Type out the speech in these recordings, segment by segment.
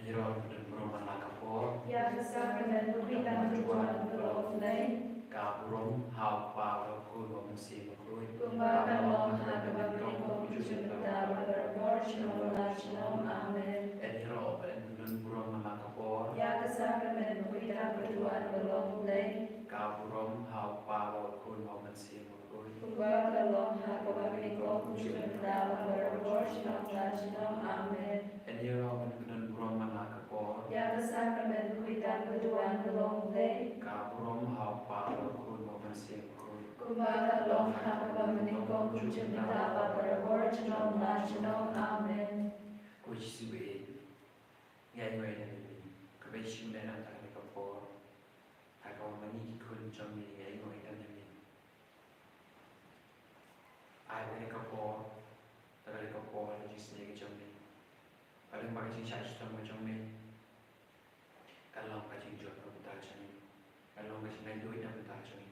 Hero dan Burung Manakapo, Ya Sacrament Bukitan Tuan Belofne, Kaburum, Hau Pau, Kuno, Musi, Makui, Kumbakan Long Hagabagni Kongkujun Betaba Berbor Shalom Shalom Amen. and Hero dan Burung Manakapo, Ya Sacrament Bukitan Tuan Belofne, Kaburum, Hau Pau, Kuno, Musi, Makui, Kumbakan Long Hagabagni Kongkujun Betaba Berbor Shalom Shalom Amen. and Hero dan Burung Manakapo, Ya Sacrament Bukitan Tuan Belofne, Kaburum, Hau Pau, Kuno, Musi, Makui, Kumbakan Long Hagabagni Kongkujun Betaba Berbor Shalom Shalom Amen. Which is way, Yanway and me, Kabation and Antanakapo, Takamani couldn't jump me, Yanway and me. I like a poor, the like a poor, and just nigga jump me. I think my charge to my jump me. Along as you jump up touch me, along as you may do it up touch me.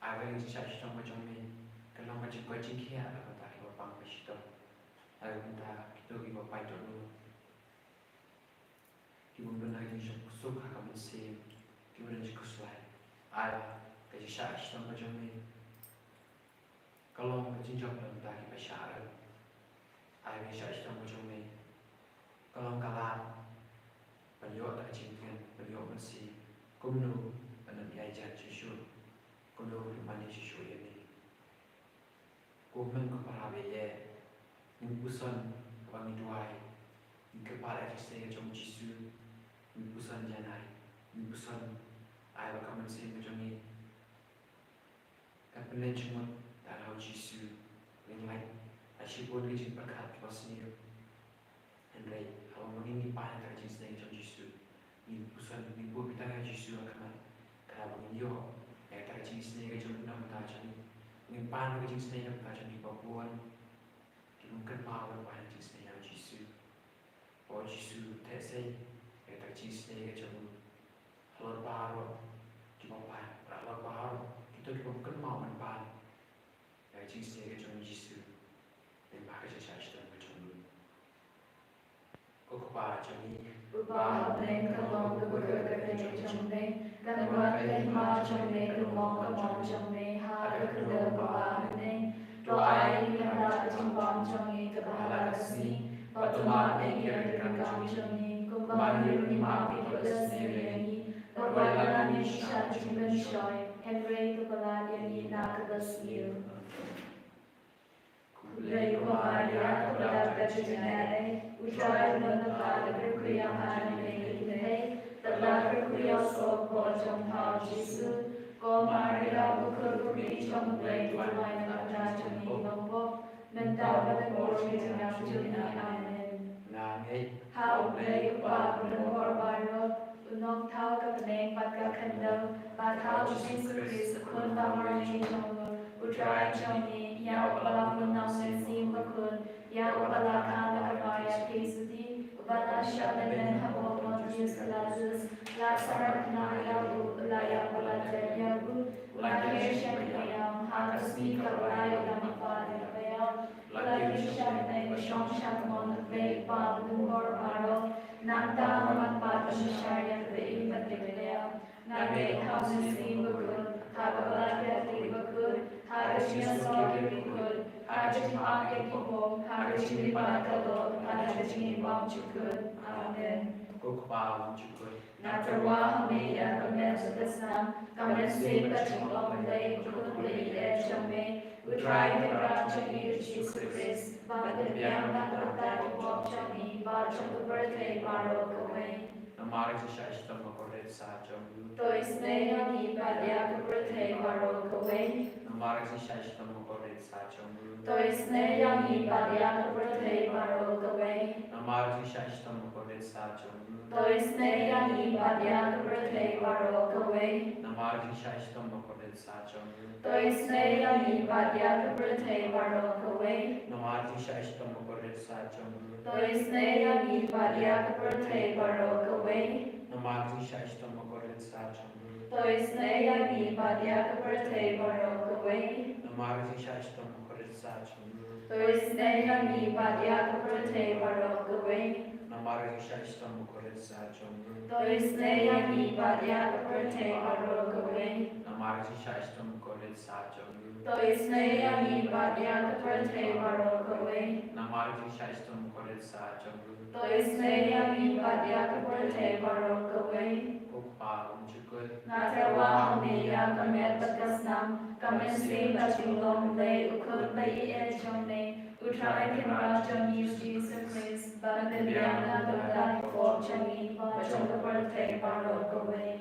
I will charge to my jump me, along as you go to care about that or pump a shit. I will not do give a bite or no. He will not use your soak, I come and see, he will just go slide. I get a charge to my jump me. Kalau macam job dalam tak kita syarat, I bisa istirahat macam ni. Kalau kalah, beliau tak cintakan, beliau mesti kumno, anda diajar sesuatu, kumno mana sesuatu ini. Kumno kepada beliau, nimbusan kami tuai, kepada kita macam Yesus, nimbusan janai, nimbusan, I bakal mesti macam ni. Kapten cuma Darau Yesus, yang lain, asyik boleh jumpa kat pasnya. Andai, kalau mengingi pahala kat jenis macam Yesus, ini pusat ini buat kita kat Yesus akan kalau mengingi yo, yang kat jenis macam nama macam ni, ini pahala kat jenis macam ni Papua, kita mungkin pahala pahala jenis macam Yesus. Oh Yesus, tersay, yang kat jenis macam halal baru, kita pahala, halal baru, kita mungkin mau pahala. Jenis dia macam Yesus, dan bahkan saya sedang macam ni. Kau kepada macam ni. Bapa yang kalau bekerja macam ni, dan buat macam ni, rumah macam ni, hari kerja bapa ni, doa yang hendak jumpa macam ni kepada kasih, pertemuan yang macam ni, kembali lima pikir sendiri, berbalan yang syar jumpa syai, Henry kepada yang nak kasih. Lei Maria kepada kecintai, ucai menepati berkuyang ini, telah berkuyang sopo jompa Yesus. Ko Maria berkuri jompai tuai nak jani nompo, mentau berkuri dengan juni amen. Nangai, Hau lei upah berkorban unong tau kepeneng pada kendal, pada Yesus Kristus kun pamarni jompa, ucai jani. Yang upala menang sim bakun, yang upala kana kaya kisudi, upala syada dan habo Yesus Kristus, laksana naya bu, laya upala jaya bu, lahir syakiyam, hakasmi kawaya damipadi kaya, lahir syakiyam, syong syakmon, baik pad dumbor paro, nanta manpat syariat beriman kaya, nabi hausin sim bakun, habala kati bakun. Harusnya selalu ikut, harus makan kibom, harus dipakai, harus dimam cukup. Amin. kau kepada cukup. Natarwa hamida kemen sedesam, kemen seba cingom lei ikut lei ejame, utrai keraja Yesus Kristus, pada biang nak bertani bom cami, baca bertani baru kawai. Namari saya sedang berkorek sahaja. Toisne yang ibadah bertani baru kawai. Namari saya sedang berkorek sahaja. Toisne yang ibadah bertani baru kawai. Namari saya sedang berkorek sahaja. Toisne yang ibadah bertani baru kawai. Namari saya sedang berkorek sahaja. Toisne yang ibadah bertani baru kawai. Namari saya sedang berkorek sahaja. Toisne yang ibadah bertani baru kawai. Namari saya sedang berkorek sahaja. Toisne yang ibadah bertani baru kawai. Namari saya sedang berkorek sahaja. Toisne yang ibadah bertani baru kawai. Namargashaish Tamukoret Sachamu. Doisneyani Badyaga Prate Barokaway. Namargashaish Tamukoret Sachamu. Doisneyani Badyaga Prate Barokaway. Namargashaish Tamukoret Sachamu. Doisneyani Badyaga Prate Barokaway. Ukpa Unchukut. Natarwahamiya Kamet Bakasnam. Kamensi Bachilom Lay Ukut Lay Echome. Utrai Kinrajam Yus Jesus Christ. Bandibyana Dodai Forchami. Bachanga Prate Barokaway.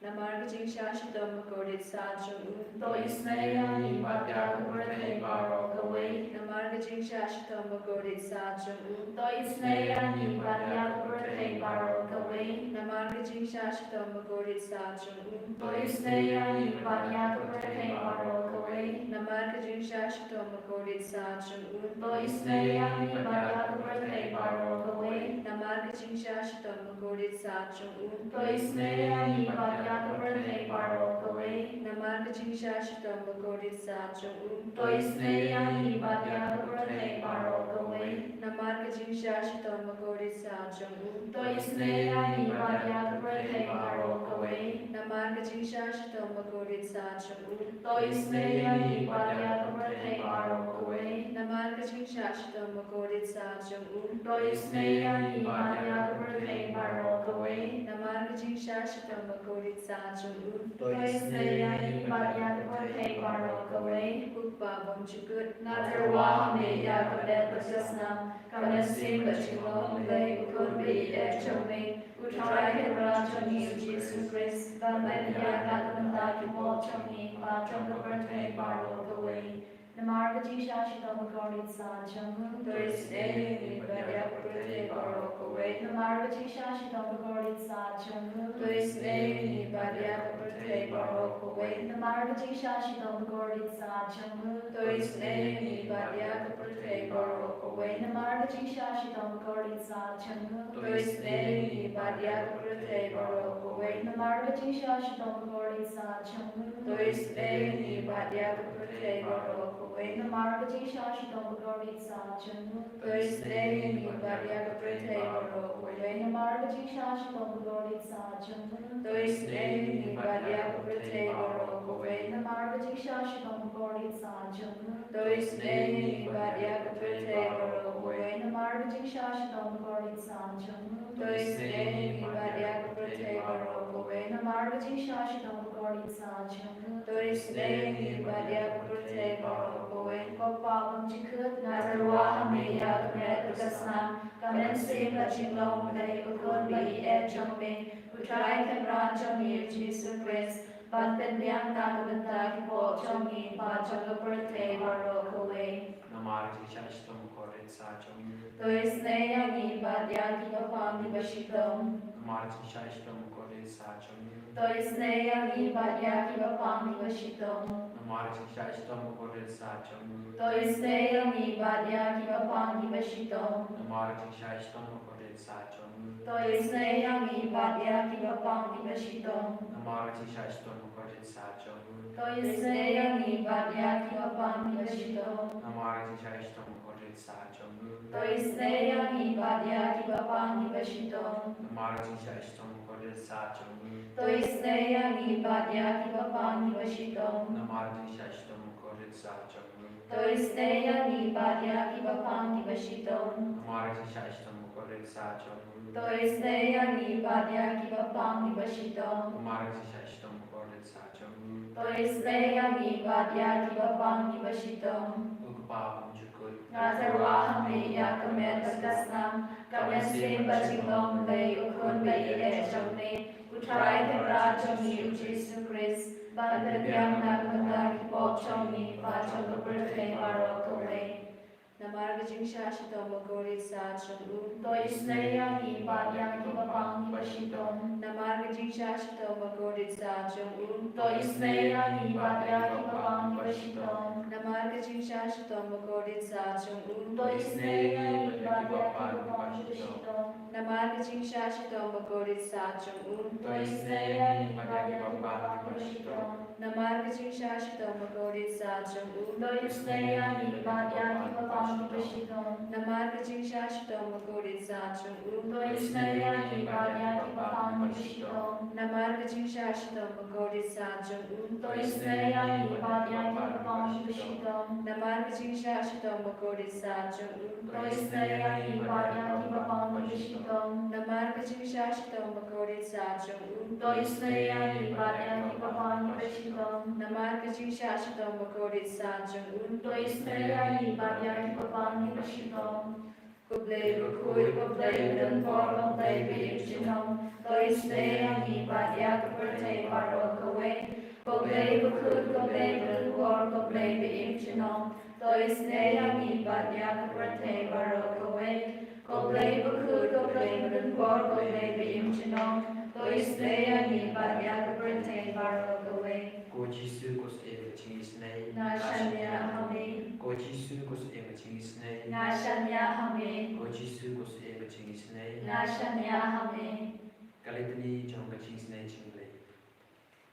Namargajing Shashitam Kodit Sajam. Doisneyani Badyaga Prate Barokaway. Namargajing Shashitam Kodit Sajam. Doisneyani Badyaga Prate Barokaway. Namargajing Shashitam Kodit Sajam. Doisneyani Badyaga Prate Barokaway. Namargajing Shashitam Kodit Sajam. Doisneyani Badyaga Prate Barokaway. Namargajing Shashitam Kodit Sajam. Doisneyani Badyaga Prate Barokaway. Namargajing Shashitam Kodit Sajam. Doisneyani Badyaga Prate Barokaway. Namargajing Shashitam Kodit Sajam. Doisneyani Badyaga Prate Barokaway. Namargajing Shashitam Kodit Sajam. Doisneyani Badyaga Prate Barokaway. Namargajing Shashitam Kodit Sajam. Doisneyani Badyaga Prate Barokaway. Namargajing Shashitam Kodit Sajam. Doisneyani Badyaga Prate Barokaway. Ukbabam Chukut. Natarwahamiya Kamet Bakasnam. Kamensi Bachilom Lay Ukut Lay Echome. Utrai Kinrajam Yus Jesus Christ. Bandibyana Dodai Forchami. Bachanga Prate Barokaway. Namargaji Shashitam Kodit Sajam. Doisneyani Badyaga Prate Barokaway. Namargaji Shashitam Kodit Sajam. Doisneyani Badyaga Prate Barokaway. Namargaji Shashitam Kodit Sajam. Doisneyani Badyaga Prate Barokaway. Namargaji Shashitam Kodit Sajam. Doisneyani Badyaga Prate Barokaway. Namargaji Shashitam Kodit Sajam. Doisneyani Badyaga Prate Barokaway. Namargaji Shashitam Kodit Sajam. Doisneyani Badyaga Prate Barokaway. Namargaji Shashitam Kodit Sajam. Doisneyani Badyaga Prate Barokaway. Namargaji Shashitam Kodit Sajam. Doisneyani Badyaga Prate Barokaway. Namargaji Shashitam Kodit Sajam. Doisneyani Badyaga Prate Barokaway. Namargaji Shashitam Kodit Sajam. Doisneyani Badyaga Prate Barokaway. Gopalam Chikut Natarwahamiya Kamet Bakasnam. Kamensi Bachilom Lay Ukut Lay Echome. Utrai Kinrajam Yus Jesus Christ. Bandibyana Dodai Forchami. Bachanga Prate Barokaway. Namargashaish Tamukoret Sachamu. Doisneyani Badyaga Bapami Bashitam. Namargashaish Tamukoret Sachamu. Doisneyani Badyaga Bapami Bashitam. Namargashaish Tamukoret Sachamu. Doisneyani Badyaga Bapami Bashitam. Namargashaish Tamukoret Sachamu. Doisneyani Badyaga Bapami Bashitam. Namargashaish Tamukoret Sachamu. Doisneyani Badyaga Bapami Bashitam. Namargashaish Tamukoret Sachamu. Doisneyani Badyaga Bapami Bashitam. Namargashaish Tamukoret Sachamu. Doisneyani Badyaga Bapami Bashitam. Namargashaish Tamukoret Sachamu. Doisneyani Badyaga Bapami Bashitam. Namargashaish Tamukoret Sachamu. Doisneyani Badyaga Bapami Bashitam. Namargashaish Tamukoret Sachamu. Doisneyani Badyaga Bapami Bashitam. Ukpa Unchukut. Natarwahamiya Kamet Bakasnam. Kamensi Bachilom Lay Ukut Lay Echome. Utrai Kinrajam Yus Jesus Christ. Bandibyana Dodai Forchami. Bachanga Prate Barokaway. Namargajing Shashitam Kodit Sajam. Doisneyani Badyaga Bapami Bashitam. Namargajing Shashitam Kodit Sajam. Doisneyani Badyaga Bapami Bashitam. Namargajing Shashitam Kodit Sajam. Doisneyani Badyaga Bapami Bashitam. Namargajing Shashitam Kodit Sajam. Doisneyani Badyaga Bapami Bashitam. Namargajing Shashitam Kodit Sajam. Doisneyani Badyaga Bapami bang di besidong. Namar kajing shashtam makorit sachum um. Toi snaya ki badya ki bang di besidong. Namar kajing shashtam makorit sachum um. Toi snaya ki badya ki bang di besidong. Namar kajing shashtam makorit sachum um. Toi snaya ki badya ki bang di besidong. Namar kajing shashtam makorit sachum um. Toi snaya ki badya ki bang di besidong. Namar kajing shashtam makorit sachum um. Toi snaya ki badya ki bang di besidong. Kublai bukui kublai dan por kublai bim chinong. Toi snaya ki badya kublai paro kawe. Kublai bukui kublai dan por kublai bim chinong. Toi snaya ki badya kublai paro kawe. Kublai bukui kublai dan por kublai bim chinong. Toi snaya ki badya kublai paro kawe. Cô Giêsu có sự em chính này. Na shanya amen. Cô Giêsu có sự em chính này. Na shanya amen. Cô Giêsu có sự em chính này. Na shanya amen. Kalitani trong cái chính này chính lệ.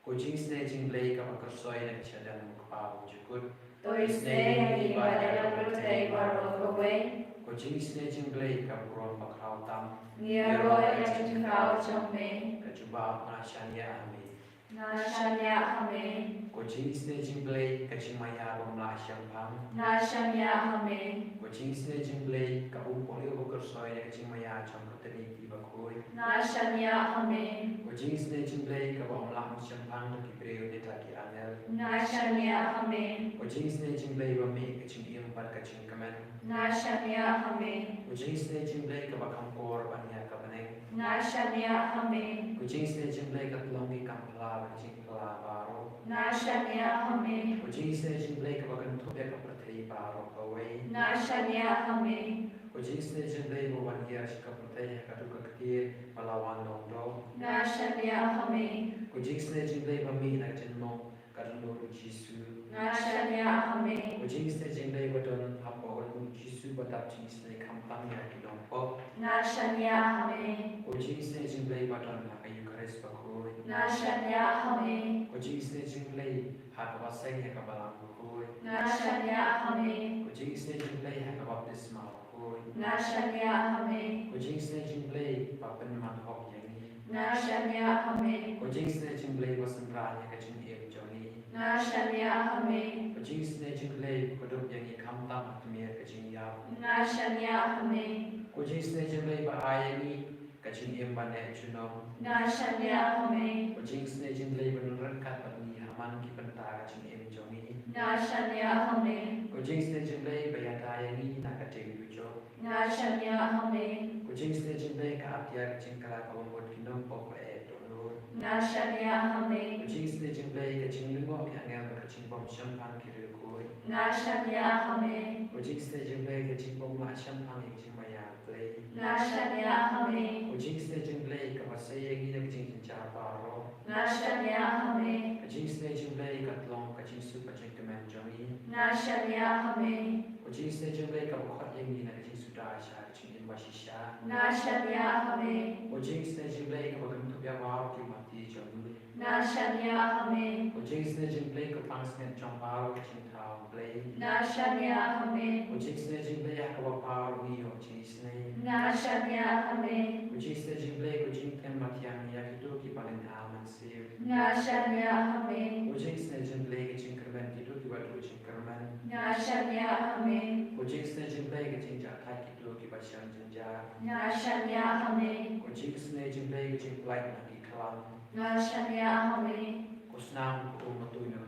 Cô chính này chính lệ các bạn soi này sẽ đang một bao nhiêu cốt. Toi snaya ki badya kublai paro kawe. Cô chính này chính lệ các bạn bạc hào tam. Nia roya yang kau chome. Các chú bảo na shania amen. Na shanya amen. Cô chính này chính lệ các chú maya bom la shang phang. Na shanya amen. Cô chính này chính lệ các ông có liêu bạc soi này các chú maya trong cái tên đi bạc khôi. Na shanya amen. Cô chính này chính lệ các ông làm shang phang được cái bèo để ta cái anel. Na shanya amen. Cô chính này chính lệ và mình các chú yêu bạc các chú comment. Na shanya amen. Cô chính này chính lệ các bạn không có bạn nhà các bạn em. Na shanya amen. Cô chính này chính lệ các lòng đi cầm phala và chính phala baro. Na shanya amen. Cô chính này chính lệ các bạn thu được các bạn thấy baro kaway. Na shanya amen. Cô chính này chính lệ bộ bạn kia sẽ các bạn thấy các tu các kia palawan long do. Na shanya amen. Cô chính này chính lệ và mình là chính nó các nó của Giêsu. Na shanya amen. Cô chính này chính lệ và đơn hấp bảo của Giêsu và tập chính này khám phá nhà cái lòng bọc. Na shanya amen. Cô chính này chính lệ và đơn là cái Eucharist và khôi. Na shanya amen. Cô chính này chính lệ hạt và sinh hay các bạn khôi. Na shanya amen. Cô chính này chính lệ hay các baptisma khôi. Na shanya amen. Cô chính này chính lệ và bên mặt họcอย่างนี้. Na shanya amen. Cô chính này chính lệ và sinh ra những cái chính em choนี้. Na shanya amen. Cô chính này chính lệ và đúcอย่างนี้คำตั้งอัตมีcái chínhยาว Na shanya amen. Cô chính này chính lệ và aiอย่างนี้cái chính em bạn em cho nó. Na shanya amen. Cô chính này chính lệ và nó rất cắt bạn đi haman cái bạn ta cái chính em choนี้. Na shanya amen. Cô chính này chính lệ và ya taอย่างนี้là cái chính của cho. Na shanya amen. Cô chính này chính lệ cái áp giá cái chính cái của một cái nông bọc và em tổ nô. Na shanya amen. Cô chính này chính lệ cái chính lưng ngọc cái anh em cái chính bom sâm phang cái rượu cối. Na shanya amen. Cô chính này chính lệ cái chính bom lại sâm phang cái chính maya play. Na shanya amen. Cô chính này chính lệ cái bác sĩ cái cái chính cha baro. Na shanya amen. Cái chính này chính lệ cái long cái chính super chính cái man johnny. Na shanya amen. Cô chính này chính lệ cái bọc cái gì này cái chính sudah sha cái chính em basisha. Na shanya amen. Cô chính này chính lệ cái bọc cái thu bia vào cái mati johnny. Na shanya amen. Cô chính này chính lệ cái phang sen trong bao cái chính thao play. Na shanya amen. Cô chính này chính lệ cái bọc bao ni ho chính này. Na shanya amen. Cô chính này chính lệ cô chính cái matiang ya cái tu cái balin aman siêu. Na shanya amen. Cô chính này chính lệ cái chính kerman cái tu cái batu chính kerman. Na shanya amen. Cô chính này chính lệ cái chính trả thay cái tu cái bát sang chính trả. Na shanya amen. Cô chính này chính lệ cái chính lại là cái kalam. Na shanya amen. Cô snam cô mà tôi nó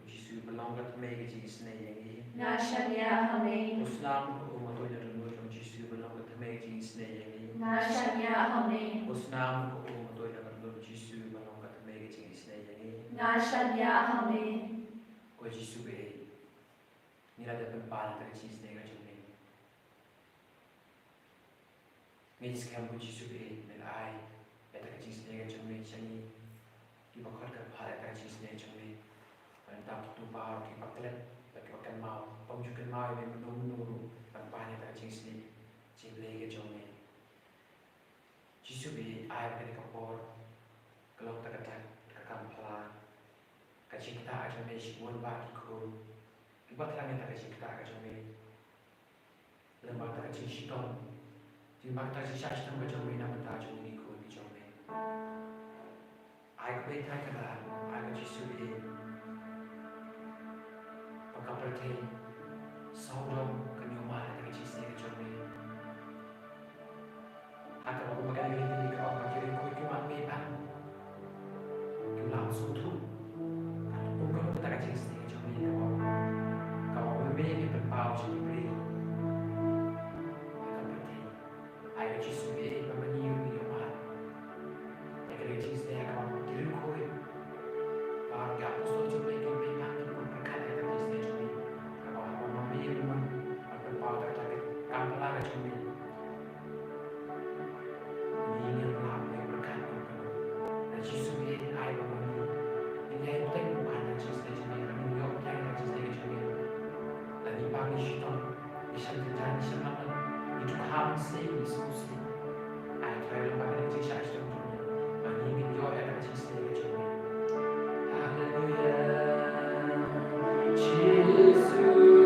Giêsu belongกับแม่cái chính nàyอย่างนี้. Na shanya amen. Cô snam cô mà tôi nó Giêsu belongกับแม่cái chính nàyอย่างนี้. Na shanya amen. Cô snam cô mà tôi nó Giêsu belongกับแม่cái chính nàyอย่างนี้. Na shanya amen. Cô Giêsu về nila dapat pala cái chính này cái chúng này. Ngay khi cô Giêsu về nila ai cái chính này cái chúng này chẳng như đi vào khóa cái pala cái chính này chúng này. Bạn tao tu bao thì bắt lên và cái cái màu phong chụp cái màu về mình đúng đúng bạn pala cái chính này chính lấy cái chúng này. Giêsu về ai cái cái bor kalau tak kata kakam pala cái chính ta trong này chỉ muốn bạn khô. Ibarat lang yung taga-sikta ka dyan may dan bangta kecil shiton di bangta kecil shashtam kecil mina bangta kecil ini ko kecil me ai ko betai kata ai ko jisu e pagkaperti saudom kanyoma kecil se kecil me akan aku makan ini ko makirin ko ko mak me bang ko langsung tu kalau kita kecil se kecil me kalau me ni berpau jadi beri ai ci su e per venire in mare e che ci stia con il cuore parga posto ci mai che mi manca con per cane da queste giorni però non mi non per pauta che campa la ci mi ni la per cane e ci su e ai va venire e lei tem quando ci stia ci mi non io che ci stia ci mi la di parli ci ton di sempre già di sempre itu ham sih diskusi. Akhirnya lembaga itu saya sudah punya. Bagi ini yo ada sisi kecil. Haleluya. Yesus, haleluya.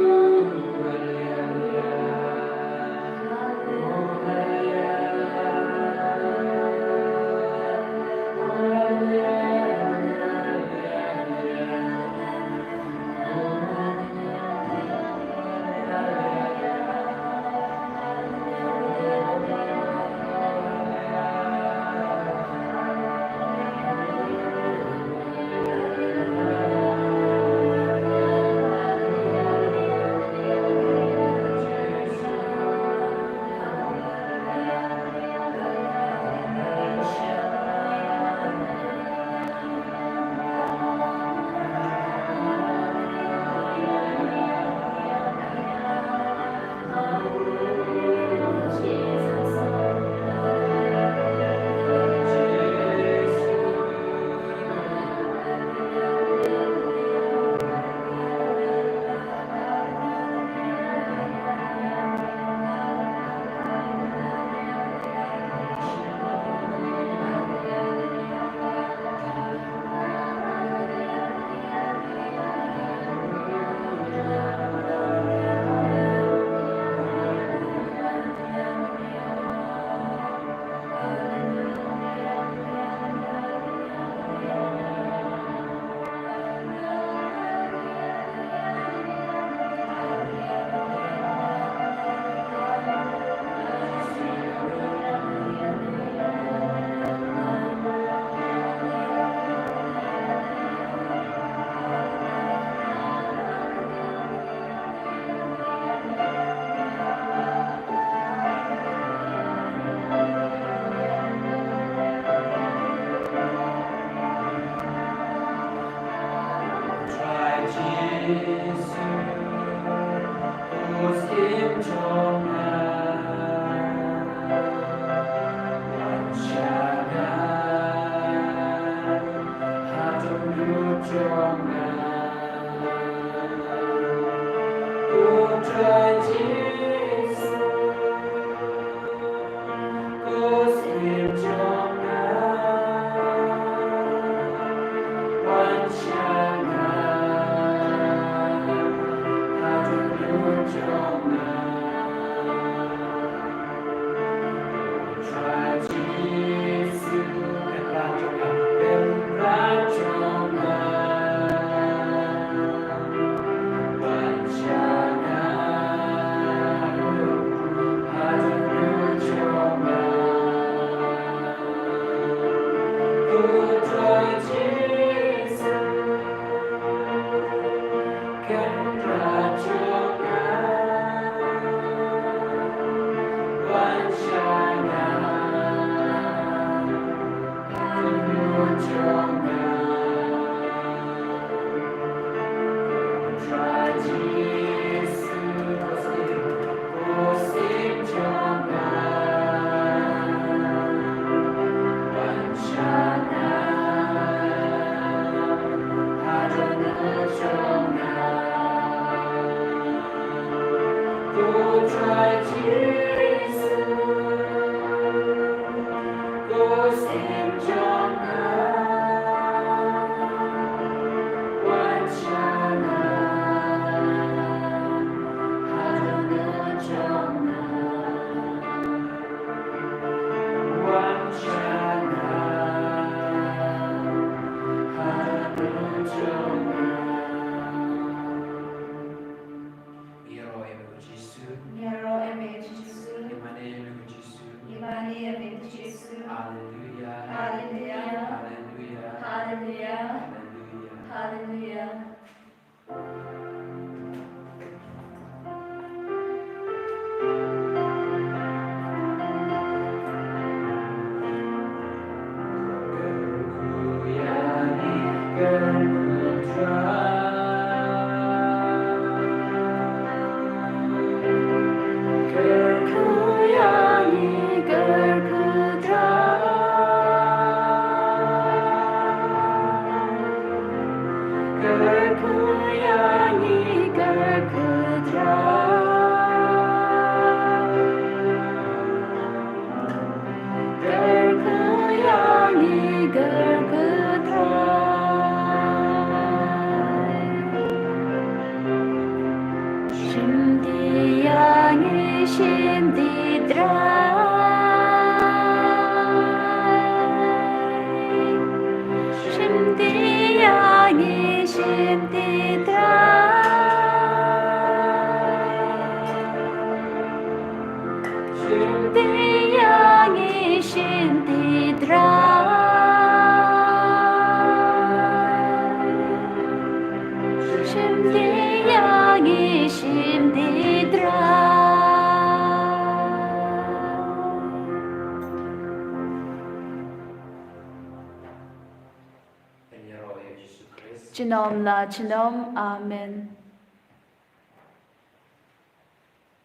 Chinom la chinom, amen.